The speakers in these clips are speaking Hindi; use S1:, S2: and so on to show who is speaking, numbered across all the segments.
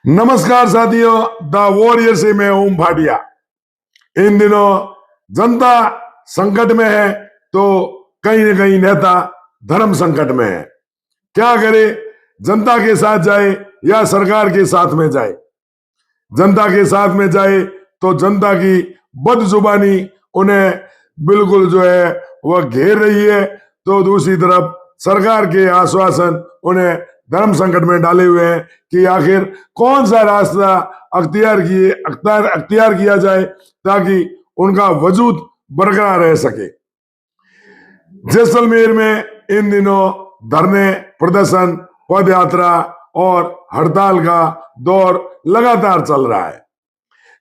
S1: नमस्कार साथियों, द वॉरियर से मैं ओम भाटिया। इन दिनों जनता संकट में है तो कहीं न कहीं नेता धर्म संकट में है। क्या करे, जनता के साथ जाए या सरकार के साथ में जाए। जनता के साथ में जाए तो जनता की बदजुबानी उन्हें बिल्कुल वह घेर रही है, तो दूसरी तरफ सरकार के आश्वासन उन्हें धर्म संकट में डाले हुए हैं कि आखिर कौन सा रास्ता अख्तियार किया जाए ताकि उनका वजूद बरकरार रह सके। जैसलमेर में इन दिनों धरने, प्रदर्शन, पद यात्रा और हड़ताल का दौर लगातार चल रहा है।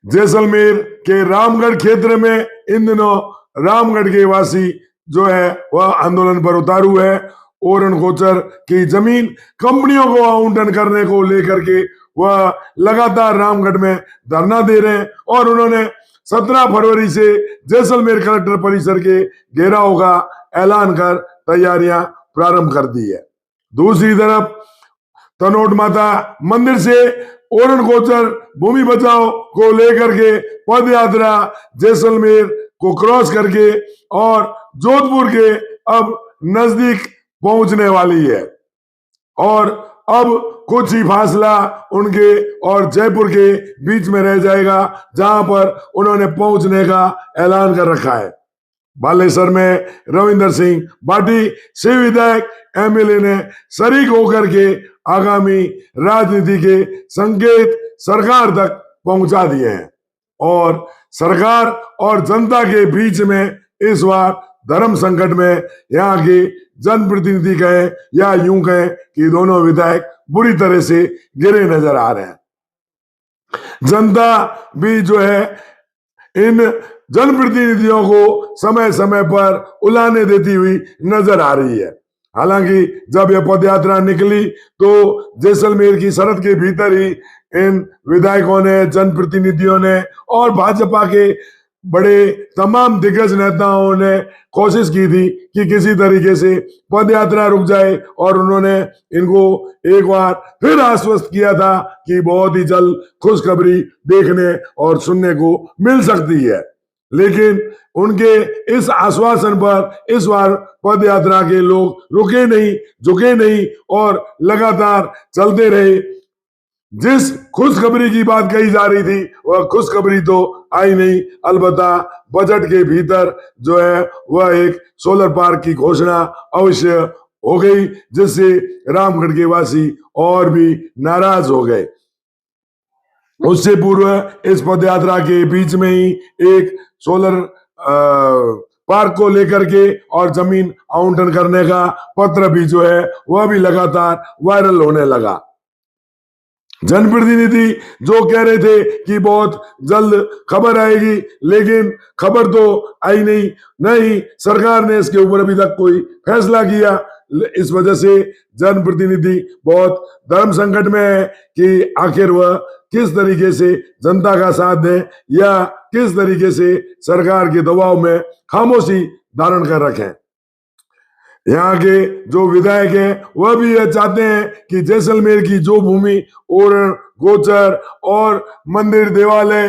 S1: जैसलमेर के रामगढ़ क्षेत्र में इन दिनों रामगढ़ के वासी वह आंदोलन पर उतारू है। ओरन गोचर की जमीन कंपनियों को आवंटन करने को लेकर के वह लगातार रामगढ़ में धरना दे रहे हैं और उन्होंने 17 फरवरी से जैसलमेर कलेक्टर परिसर के घेराव का ऐलान कर तैयारियां प्रारंभ कर दी है। दूसरी तरफ तनोट माता मंदिर से ओरन गोचर भूमि बचाओ को लेकर के पद यात्रा जैसलमेर को क्रॉस करके और जोधपुर के अब नजदीक पहुंचने वाली है और अब कुछ ही फासला उनके और जयपुर के बीच में रह जाएगा, जहां पर उन्होंने पहुंचने का ऐलान कर रखा है। बालेश्वर में रविंदर सिंह बाटी से विधायक एमएलए ने शरीक होकर के आगामी राजनीति के संकेत सरकार तक पहुंचा दिए हैं और सरकार और जनता के बीच में इस बार धर्म संकट में यहाँ के जनप्रतिनिधि कहें या यूं कहें कि दोनों विधायक बुरी तरह से गिरे नजर आ रहे हैं। जनता भी इन जनप्रतिनिधियों को समय समय पर उलाहने देती हुई नजर आ रही है। हालांकि जब यह पदयात्रा निकली तो जैसलमेर की सरहद के भीतर ही इन विधायकों ने, जनप्रतिनिधियों ने और भाजपा के बड़े तमाम दिग्गज नेताओं ने कोशिश की थी कि किसी तरीके से पदयात्रा रुक जाए और उन्होंने इनको एक बार फिर आश्वस्त किया था कि बहुत ही जल्द खुशखबरी देखने और सुनने को मिल सकती है। लेकिन उनके इस आश्वासन पर इस बार पदयात्रा के लोग रुके नहीं, झुके नहीं और लगातार चलते रहे। जिस खुशखबरी की बात कही जा रही थी वह खुशखबरी तो आई नहीं, अलबत्ता बजट के भीतर वह एक सोलर पार्क की घोषणा अवश्य हो गई, जिससे रामगढ़ के वासी और भी नाराज हो गए। उससे पूर्व इस पदयात्रा के बीच में ही एक सोलर पार्क को लेकर के और जमीन आवंटन करने का पत्र भी वह भी लगातार वायरल होने लगा। जनप्रतिनिधि जो कह रहे थे कि बहुत जल्द खबर आएगी, लेकिन खबर तो आई नहीं सरकार ने इसके ऊपर अभी तक कोई फैसला किया। इस वजह से जनप्रतिनिधि बहुत धर्म संकट में है कि आखिर वह किस तरीके से जनता का साथ दें या किस तरीके से सरकार के दबाव में खामोशी धारण कर रखें। यहाँ के जो विधायक हैं वह भी यह चाहते हैं कि जैसलमेर की जो भूमि ओरण, गोचर और मंदिर, देवालय,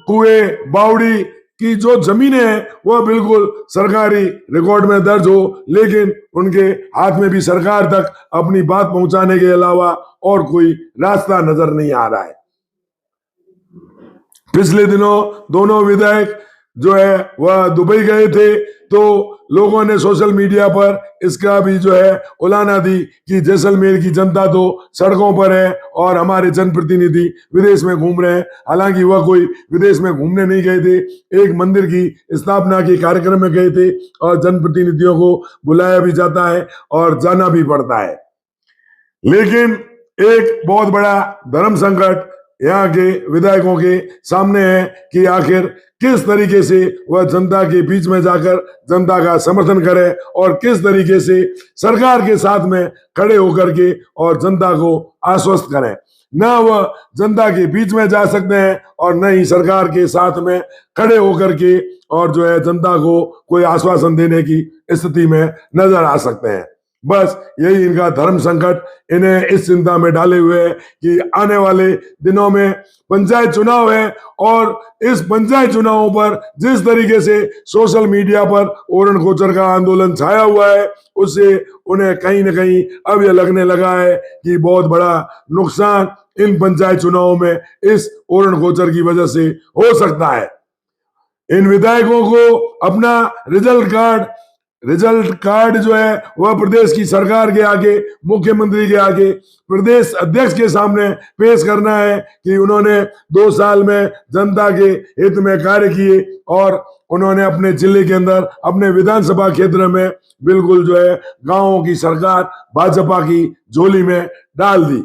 S1: कुएं, बावड़ी की जो जमीनें हैं वह बिल्कुल सरकारी रिकॉर्ड में दर्ज हो, लेकिन उनके हाथ में भी सरकार तक अपनी बात पहुंचाने के अलावा और कोई रास्ता नजर नहीं आ रहा है। पिछले दिनों दोनों विधायक वह दुबई गए थे, तो लोगों ने सोशल मीडिया पर इसका भी उलाहना दी कि जैसलमेर की जनता तो सड़कों पर है और हमारे जनप्रतिनिधि विदेश में घूम रहे हैं। हालांकि वह कोई विदेश में घूमने नहीं गए थे, एक मंदिर की स्थापना के कार्यक्रम में गए थे और जनप्रतिनिधियों को बुलाया भी जाता है और जाना भी पड़ता है। लेकिन एक बहुत बड़ा धर्म संकट यहाँ के विधायकों के सामने है कि आखिर किस तरीके से वह जनता के बीच में जाकर जनता का समर्थन करे और किस तरीके से सरकार के साथ में खड़े होकर के और जनता को आश्वस्त करें। न वह जनता के बीच में जा सकते हैं और न ही सरकार के साथ में खड़े होकर के और जनता को कोई आश्वासन देने की स्थिति में नजर आ सकते हैं। बस यही इनका धर्म संकट इन्हें इस चिंता में डाले हुए है कि आने वाले दिनों में पंचायत चुनाव है और इस पंचायत चुनावों पर जिस तरीके से सोशल मीडिया पर ओरण खोचर का आंदोलन छाया हुआ है, उससे उन्हें कहीं ना कहीं अब यह लगने लगा है कि बहुत बड़ा नुकसान इन पंचायत चुनावों में इस ओरण खोचर की वजह से हो सकता है। इन विधायकों को अपना रिजल्ट कार्ड जो है वह प्रदेश की सरकार के आगे, मुख्यमंत्री के आगे, प्रदेश अध्यक्ष के सामने पेश करना है कि उन्होंने 2 साल में जनता के हित में कार्य किए और उन्होंने अपने जिले के अंदर, अपने विधानसभा क्षेत्र में बिल्कुल जो है गांवों की सरकार भाजपा की झोली में डाल दी।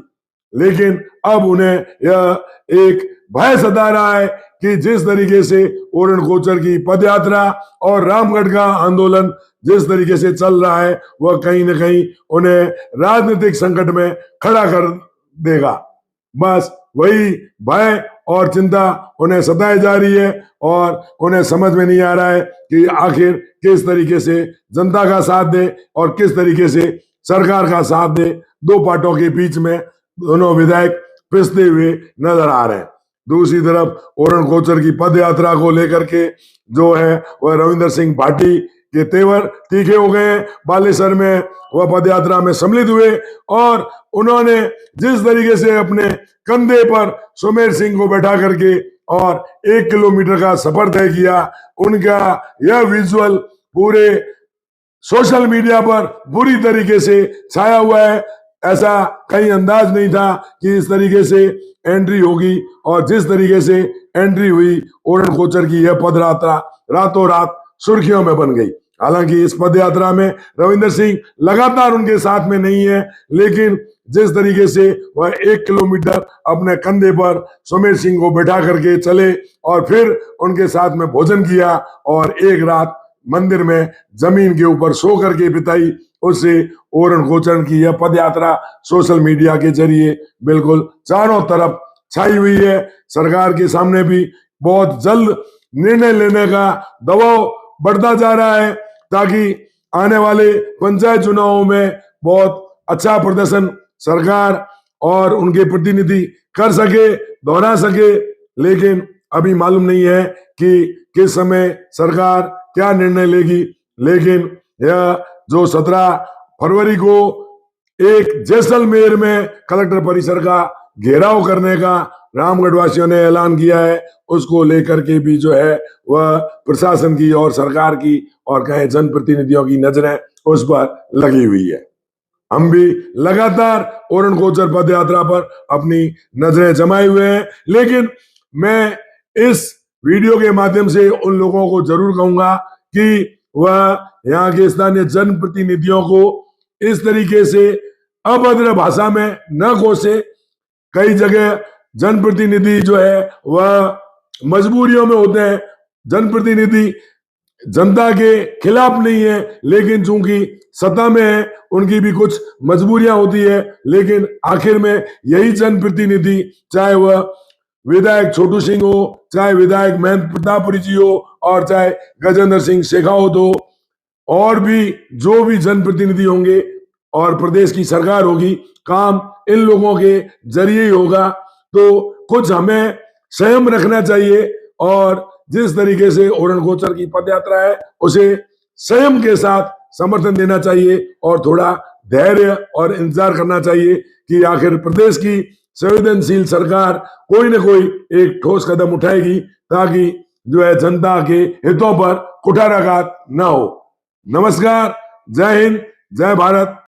S1: लेकिन अब उन्हें यह एक भय सता रहा है कि जिस तरीके से ओरण खोचर की पदयात्रा और रामगढ़ का आंदोलन जिस तरीके से चल रहा है, वह कहीं ना कहीं उन्हें राजनीतिक संकट में खड़ा कर देगा। बस वही भय और चिंता उन्हें सताई जा रही है और उन्हें समझ में नहीं आ रहा है कि आखिर किस तरीके से जनता का साथ दे और किस तरीके से सरकार का साथ दे। 2 पार्टों के बीच में दोनों विधायक पिसते हुए नजर आ रहे हैं। दूसरी तरफ ओरण खोचर की पद यात्रा को लेकर के जो है वह रविंदर सिंह भाटी के तेवर तीखे हो गए हैं। बालेश्वर में वह पद यात्रा में सम्मिलित हुए और उन्होंने जिस तरीके से अपने कंधे पर सुमेर सिंह को बैठा करके और 1 किलोमीटर का सफर तय किया, उनका यह विजुअल पूरे सोशल मीडिया पर बुरी तरीके से छाया हुआ है। ऐसा कहीं अंदाज नहीं था कि इस तरीके से एंट्री होगी और जिस तरीके से एंट्री हुई ओरण खोचर की यह पद यात्रा रातों रात सुर्खियों में बन गई। हालांकि इस पद यात्रा में रविंदर सिंह लगातार उनके साथ में नहीं है, लेकिन जिस तरीके से वह 1 किलोमीटर अपने कंधे पर सुमेर सिंह को बैठा करके चले और फिर उनके साथ में भोजन किया और एक रात मंदिर में जमीन के ऊपर सो करके बिताई, उससे ओरण खोचर की यह पद यात्रा सोशल मीडिया के जरिए बिल्कुल चारों तरफ छाई हुई है। सरकार के सामने भी बहुत जल्द निर्णय लेने का दबाव बढ़ता जा रहा है ताकि आने वाले पंचायत चुनावों में बहुत अच्छा प्रदर्शन सरकार और उनके प्रतिनिधि कर सके, दोहरा सके। लेकिन अभी मालूम नहीं है कि किस समय सरकार क्या निर्णय लेगी। लेकिन यह जो 17 फरवरी को एक जैसलमेर में कलेक्टर परिसर का घेराव करने का रामगढ़ वासियों ने ऐलान किया है, उसको लेकर के भी जो है वह प्रशासन की और सरकार की और कहे जनप्रतिनिधियों की नजरें उस पर लगी हुई है। हम भी लगातार ओरण खोचर पद यात्रा पर अपनी नजरें जमाए हुए हैं, लेकिन मैं इस वीडियो के माध्यम से उन लोगों को जरूर कहूंगा कि वह यहाँ के स्थानीय जनप्रतिनिधियों को इस तरीके से अभद्र भाषा में न कोसे। कई जगह जनप्रतिनिधि जो है वह मजबूरियों में होते हैं, जनप्रतिनिधि जनता के खिलाफ नहीं है, लेकिन चूंकि सत्ता में है उनकी भी कुछ मजबूरियां होती है। लेकिन आखिर में यही जनप्रतिनिधि, चाहे वह विधायक छोटू सिंह हो, चाहे विधायक महेंद्र प्रतापपुरी जी हो और चाहे गजेंद्र सिंह शेखावत हो, और भी जो भी जनप्रतिनिधि होंगे और प्रदेश की सरकार होगी, काम इन लोगों के जरिए ही होगा। तो कुछ हमें संयम रखना चाहिए और जिस तरीके से ओरण खोचर की पदयात्रा है उसे संयम के साथ समर्थन देना चाहिए और थोड़ा धैर्य और इंतजार करना चाहिए कि आखिर प्रदेश की संवेदनशील सरकार कोई न कोई एक ठोस कदम उठाएगी ताकि जो है जनता के हितों पर कुठाराघात न हो। नमस्कार, जय हिंद, जय भारत।